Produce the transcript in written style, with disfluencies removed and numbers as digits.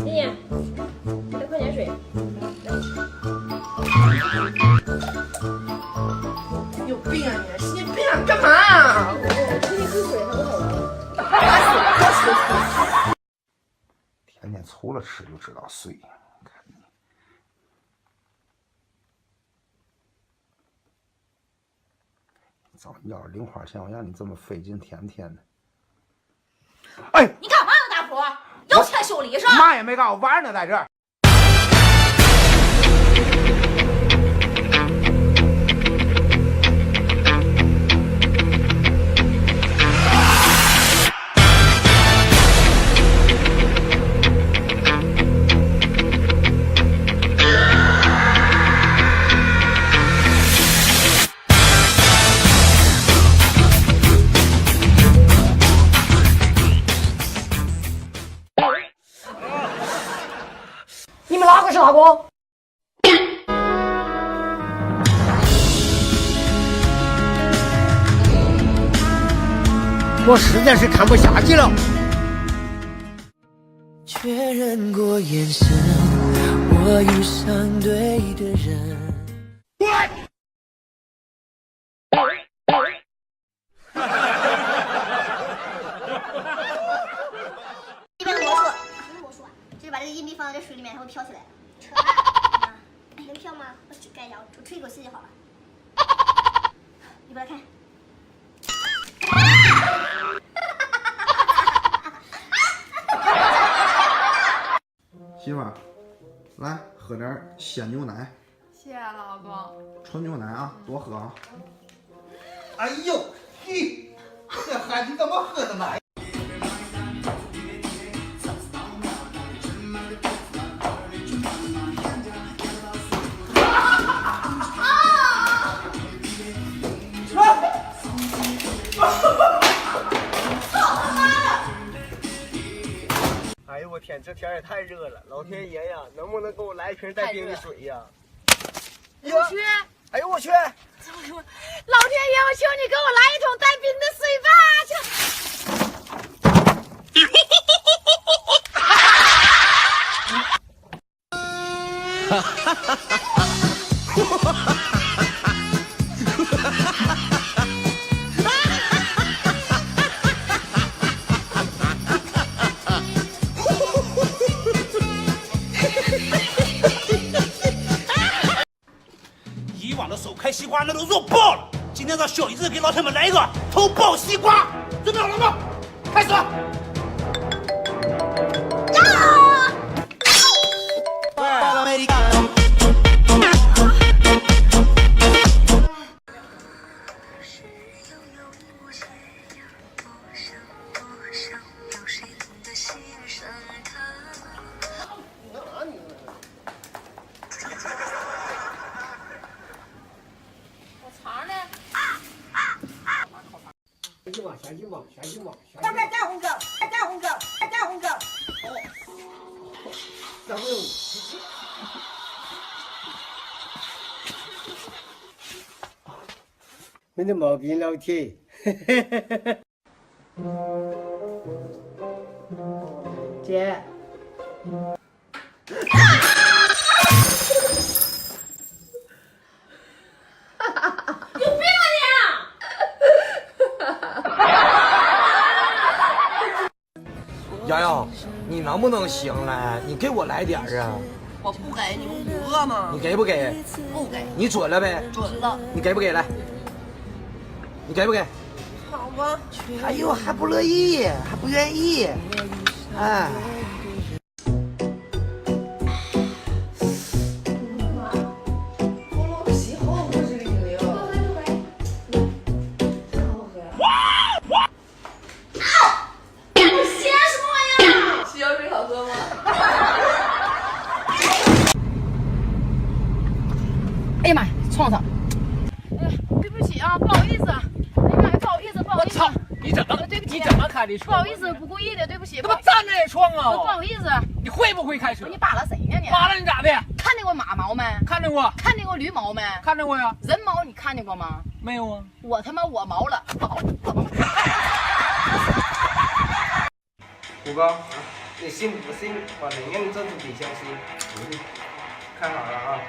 妮妮，来矿泉水。有病啊你！神经病啊！干嘛啊？我给你喝水好不好啊？打死！天天除了吃就知道睡。看你，早要是零花钱，我让你这么费劲，天天的。哎，你干嘛呢，大婆？有钱修理是吧？嘛也没干，我玩呢，在这儿。你们哪个是哪个？我实在是看不下去了。确认过眼神，我遇上对的人。一般魔术，什么魔术啊？就是把这个硬币放在这水里面，它会飘起来。扯淡！哎，能飘吗？我去盖一下，我吹一口气就好了。你过来看。媳妇儿，来喝点鲜牛奶，谢谢老公。纯牛奶啊，多喝啊。哎呦，嘿，这孩子怎么喝的奶？哎呦我天，这天也太热了！老天爷呀，能不能给我来一瓶带冰的水呀？我去，哎呦我去！老天爷，我求你给我来一桶带冰的水吧！以往的手开西瓜那都弱爆了，今天让小姨子给老铁们来一个头爆西瓜，准备好了吗？开始！下去吧，下去吧。快点加红酒，加红酒，加红酒。怎么？没得毛病，老铁。姐。洋洋，你能不能行了？你给我来点儿啊！我不给，你们不饿吗？你给不给？不给。你准了呗？准了。你给不给来？你给不给？好吧。哎呦，还不乐意，还不愿意，哎。哎呀妈呀，撞上！对不起啊，不好意思。哎呀妈呀，不好意思，不好意思。我操！你怎么？对不起，你怎么开的车？不好意思，不故意的，对不起。怎么站着也撞啊？不好意思。你会不会开车？你扒拉谁呢你？扒拉你咋的？看见过马毛没？看见过。看见过驴毛没？看见过呀。人毛你看见过吗？没有啊。我他妈我毛了。虎哥，你信不信？我宁愿这只比相信。看好了啊！